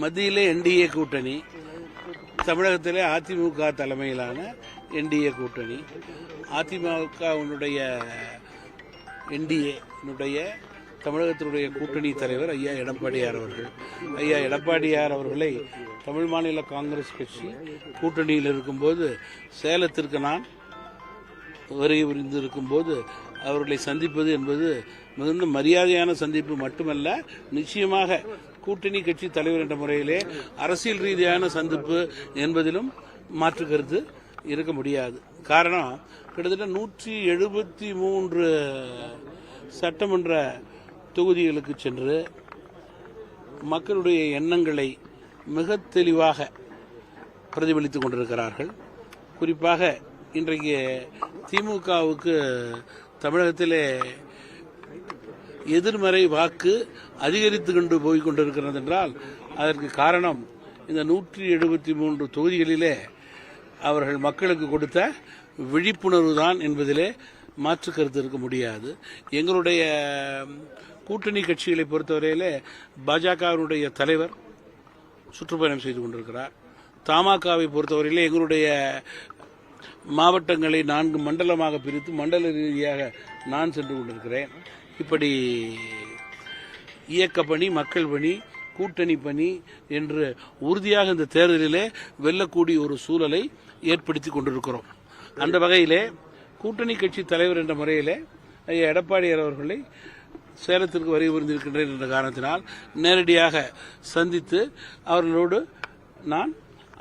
மத்தியிலே என்டிஏ கூட்டணி, தமிழகத்திலே அதிமுக தலைமையிலான என்டிஏ கூட்டணி, அதிமுகவினுடைய என்டிஏனுடைய தமிழகத்தினுடைய கூட்டணி தலைவர் ஐயா எடப்பாடியார் அவர்கள். ஐயா எடப்பாடியார் அவர்களை தமிழ் மாநில காங்கிரஸ் கட்சி கூட்டணியில் இருக்கும்போது சேலத்திற்கு நான் வருகை புரிந்து இருக்கும்போது அவர்களை சந்திப்பது என்பது மிகுந்த மரியாதையான சந்திப்பு மட்டுமல்ல, நிச்சயமாக கூட்டணி கட்சி தலைவர் என்ற முறையிலே அரசியல் ரீதியான சந்திப்பு என்பதிலும் மாற்று கருத்து இருக்க முடியாது. காரணம், கிட்டத்தட்ட 173 சட்டமன்ற தொகுதிகளுக்கு சென்று மக்களுடைய எண்ணங்களை மிக தெளிவாக பிரதிபலித்துக் கொண்டிருக்கிறார்கள். குறிப்பாக இன்றைக்கு திமுகவுக்கு தமிழகத்திலே எதிர்மறை வாக்கு அதிகரித்து கொண்டு போய் கொண்டிருக்கிறது என்றால் அதற்கு காரணம் இந்த 173 தொகுதிகளிலே அவர்கள் மக்களுக்கு கொடுத்த விழிப்புணர்வு தான் என்பதிலே மாற்று கருத்து இருக்க முடியாது. எங்களுடைய கூட்டணி கட்சிகளை பொறுத்தவரையிலே பாஜகவினுடைய தலைவர் சுற்றுப்பயணம் செய்து கொண்டிருக்கிறார். தமாகவை பொறுத்தவரையிலே எங்களுடைய மாவட்டங்களை 4 மண்டலமாக பிரித்து மண்டல ரீதியாக நான் சென்று கொண்டிருக்கிறேன். இப்படி இயக்க பணி, மக்கள் பணி, கூட்டணி பணி என்று உறுதியாக இந்த தேர்தலிலே வெல்லக்கூடிய ஒரு சூழலை ஏற்படுத்தி கொண்டிருக்கிறோம். அந்த வகையிலே கூட்டணி கட்சி தலைவர் என்ற முறையிலே ஐயா எடப்பாடியார் அவர்களை சேலத்திற்கு வருகை புரிந்திருக்கின்றேன் என்ற காரணத்தினால் நேரடியாக சந்தித்து அவர்களோடு நான்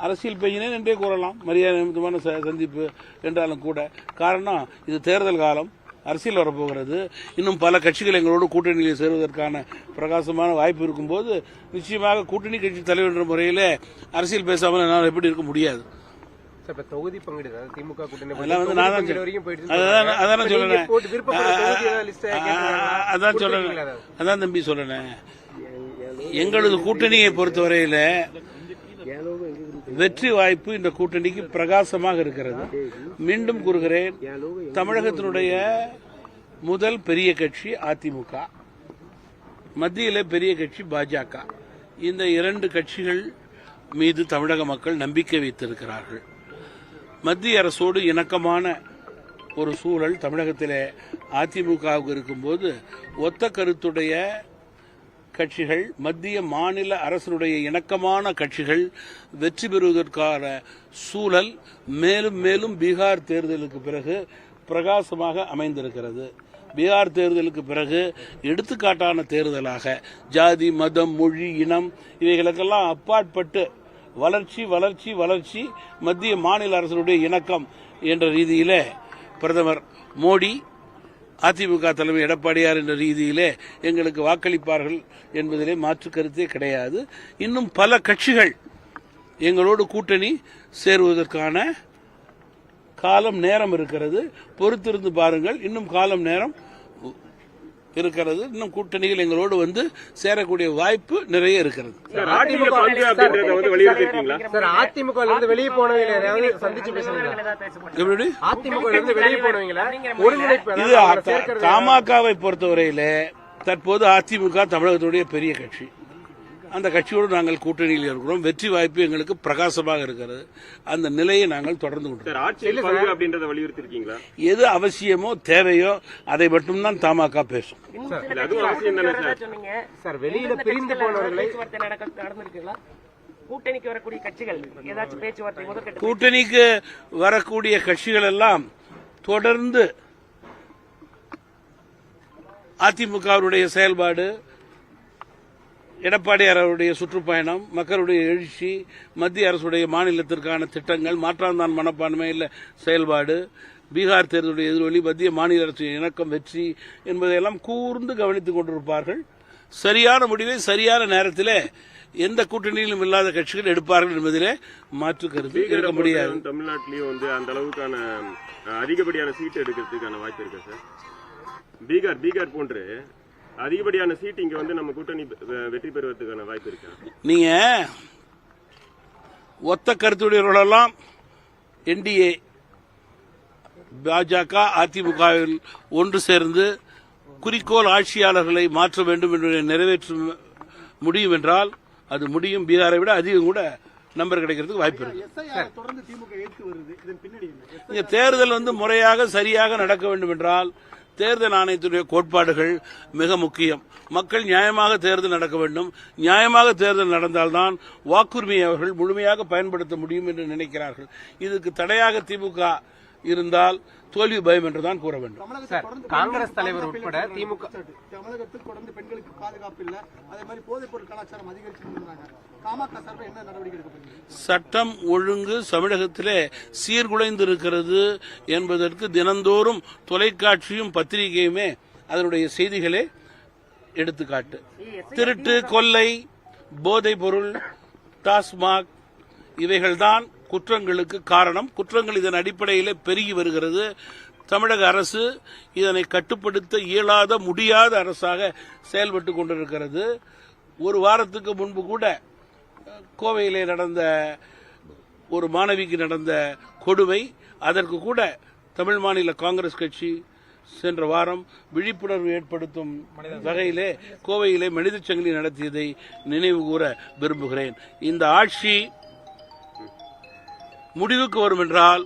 அரசியல் பேசினேன் என்றே கூறலாம். மரியாதை நிமித்தமான சந்திப்பு என்றாலும் கூட, காரணம் இது தேர்தல் காலம், அரசியல் வரப்போகிறது. இன்னும் பல கட்சிகள் எங்களோடு கூட்டணியில் சேருவதற்கான பிரகாசமான வாய்ப்பு இருக்கும்போது நிச்சயமாக கூட்டணி கட்சி தலைவர் என்ற முறையில் அரசியல் பேசாமல் என்னால் எப்படி இருக்க முடியாது. தொகுதி பங்கீடு திமுக கூட்டணி அதான் தம்பி சொல்றேன். எங்களது கூட்டணியை பொறுத்தவரையில வெற்றி வாய்ப்பு இந்த கூட்டணிக்கு பிரகாசமாக இருக்கிறது. மீண்டும் கூறுகிறேன், தமிழகத்தினுடைய முதல் பெரிய கட்சி அதிமுக, மத்தியில பெரிய கட்சி பாஜக. இந்த 2 கட்சிகள் மீது தமிழக மக்கள் நம்பிக்கை வைத்திருக்கிறார்கள். மத்திய அரசோடு இணக்கமான ஒரு சூழல் தமிழகத்திலே அதிமுகவுக்கு இருக்கும்போது ஒத்த கருத்துடைய கட்சிகள், மத்திய மாநில அரசுடைய இணக்கமான கட்சிகள் வெற்றி பெறுவதற்கான சூழல் மேலும் மேலும் பீகார் தேர்தலுக்கு பிறகு பிரகாசமாக அமைந்திருக்கிறது. பீகார் தேர்தலுக்கு பிறகு எடுத்துக்காட்டான தேர்தலாக ஜாதி, மதம், மொழி, இனம் இவைகளுக்கெல்லாம் அப்பாற்பட்டு வளர்ச்சி வளர்ச்சி வளர்ச்சி, மத்திய மாநில அரசுடைய இணக்கம் என்ற ரீதியிலே பிரதமர் மோடி, அதிமுக தலைமை எடப்பாடியார் என்ற ரீதியிலே எங்களுக்கு வாக்களிப்பார்கள் என்பதிலே மாற்று கருத்தே கிடையாது. இன்னும் பல கட்சிகள் எங்களோடு கூட்டணி சேருவதற்கான காலம் நேரம் இருக்கிறது. பொறுத்திருந்து பாருங்கள். இன்னும் காலம் நேரம் இருக்கிறது. இன்னும் கூட்டணிகள் எங்களோடு வந்து சேரக்கூடிய வாய்ப்பு நிறைய இருக்கிறது. வெளியே போனவங்க தமாகவை பொறுத்தவரையில தற்போது அதிமுக தமிழகத்துடைய பெரிய கட்சி. அந்த கட்சியோடு நாங்கள் கூட்டணியில் இருக்கிறோம். வெற்றி வாய்ப்பு எங்களுக்கு பிரகாசமாக இருக்கிறது. அந்த நிலையை நாங்கள் தொடர்ந்து கொண்டிருக்கிறோம். எது அவசியமோ தேவையோ அதை மட்டும்தான் தமாக பேசும். கூட்டணிக்கு வரக்கூடிய கட்சிகள் எல்லாம் தொடர்ந்து அதிமுகவுடைய செயல்பாடு, எடப்பாடியார் அவருடைய சுற்றுப்பயணம், மக்களுடைய எழுச்சி, மத்திய அரசுடைய மாநிலத்திற்கான திட்டங்கள், மாற்றாந்தான் மனப்பான்மையில் செயல்பாடு, பீகார் தேர்தலுடைய எதிரொலி, மத்திய மாநில அரசு இணக்கம், வெற்றி என்பதையெல்லாம் கூர்ந்து கவனித்துக் கொண்டிருப்பார்கள். சரியான முடிவை சரியான நேரத்தில் எந்த கூட்டணியிலும் இல்லாத கட்சிகள் எடுப்பார்கள் என்பதிலே மாற்று கருத்து இருக்க முடியாது. தமிழ்நாட்டிலேயும் அந்த அளவுக்கான அதிகப்படியான சீட் எடுக்கிறதுக்கான வாய்ப்பு இருக்கு சார். பீகார் போன்று அதிகப்படியான சீட் இங்க நம்ம கூட்டணி வெற்றி பெறுவதற்கான வாய்ப்பு இருக்கு. நீங்க ஒத்த கருத்துடையவர்களெல்லாம் என்டிஏ, பாஜக, அதிமுகவில் ஒன்று சேர்ந்து குறிக்கோள் ஆட்சியாளர்களை மாற்ற வேண்டும் என்பதை நிறைவேற்றும் முடியும் என்றால் அது முடியும். பீகாரை விட அதிகம் கூட நம்பர் கிடைக்கிறதுக்கு வாய்ப்பு இருக்கு. தொடர்ந்து திமுக ஏற்று வருது. இதன் பின்னாடி என்ன? இங்க தேர்தல் முறையாக சரியாக நடக்க வேண்டும் என்றால் தேர்தல் ஆணையத்துடைய கோட்பாடுகள் மிக முக்கியம். மக்கள் நியாயமாக தேர்தல் நடக்க வேண்டும். நியாயமாக தேர்தல் நடந்தால்தான் வாக்குரிமையை அவர்கள் முழுமையாக பயன்படுத்த முடியும் என்று நினைக்கிறார்கள். இதுக்கு தடையாக திமுக இருந்தால் தோல்வி பயம் என்றுதான் கூற வேண்டும். சார், காங்கிரஸ் தலைவர் உட்பட திமுக தமிழகத்தில் தொடர்ந்து பெண்களுக்கு பாதுகாப்பு இல்ல, அதே மாதிரி போதைப் பொருள் கலாச்சாரம் அதிகரிச்சு வருகிறாங்க. பாமக சார்பில் என்ன நடவடிக்கை எடுக்கப்படுகிறது? சட்டம் ஒழுங்கு தமிழகத்திலே சீர்குலைந்திருக்கிறது என்பதற்கு தினந்தோறும் தொலைக்காட்சியும் பத்திரிகையுமே அதனுடைய செய்திகளே எடுத்துக்காட்டு. திருட்டு, கொள்ளை, போதைப் பொருள், டாஸ்மாக் இவைகள்தான் குற்றங்களுக்கு காரணம். குற்றங்கள் இதன் அடிப்படையிலே பெருகி வருகிறது. தமிழக அரசு இதனை கட்டுப்படுத்த இயலாத முடியாத அரசாக செயல்பட்டு கொண்டிருக்கிறது. ஒரு வாரத்துக்கு முன்பு கூட கோவையிலே நடந்த ஒரு மாணவிக்கு நடந்த கொடுமை, அதற்கு கூட தமிழ் மாநில காங்கிரஸ் கட்சி சென்ற வாரம் விழிப்புணர்வு ஏற்படுத்தும் வகையிலே கோவையிலே மனித சங்கிலி நடத்தியதை நினைவு கூற விரும்புகிறேன். இந்த ஆட்சி முடிவுக்கு வரும் என்றால்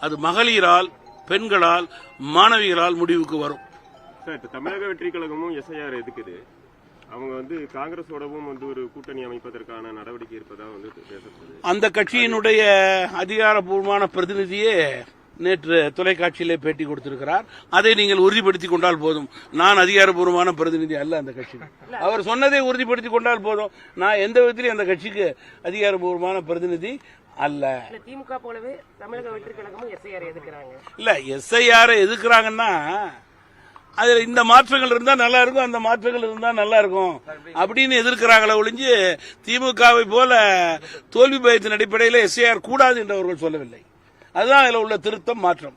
அது மகளிரால், பெண்களால், மாணவிகளால் முடிவுக்கு வரும். சார், இப்ப தமிழக வெற்றி கழகமும் எஸ்ஐஆர் எதுக்குது? அவங்க காங்கிரஸோடவும் ஒரு கூட்டணி அமைப்பதற்கான நடவடிக்கை இருப்பதா பேசப்படுது. அந்த கட்சியினுடைய அதிகாரப்பூர்வமான பிரதிநிதியே நேற்று தொலைக்காட்சியிலே பேட்டி கொடுத்திருக்கிறார். அதை நீங்கள் உறுதிப்படுத்திக் கொண்டால் போதும். நான் அதிகாரப்பூர்வமான பிரதிநிதி அல்ல அந்த கட்சிக்கு. அவர் சொன்னதை உறுதிப்படுத்திக் கொண்டால் போதும். நான் எந்த விதத்திலும் அந்த கட்சிக்கு அதிகாரப்பூர்வமான பிரதிநிதி அல்ல. திமுக போலவே தமிழக வெற்றி கழகமும் எஸ்ஐஆர் எதிர்க்கிறாங்க. இல்ல, எஸ்ஐஆர் எதிர்க்கிறாங்கன்னா அதுல இந்த மாற்றங்கள் இருந்தா நல்லா இருக்கும், அந்த மாற்றங்கள் இருந்தா நல்லா இருக்கும் அப்படின்னு எதிர்க்கிறாங்களே ஒழிஞ்சு திமுகவை போல தோல்வி பயத்தின் அடிப்படையில் எஸ்ஐஆர் கூடாது என்று அவர்கள் சொல்லவில்லை. அதுதான் அதுல உள்ள திருத்தம், மாற்றம்.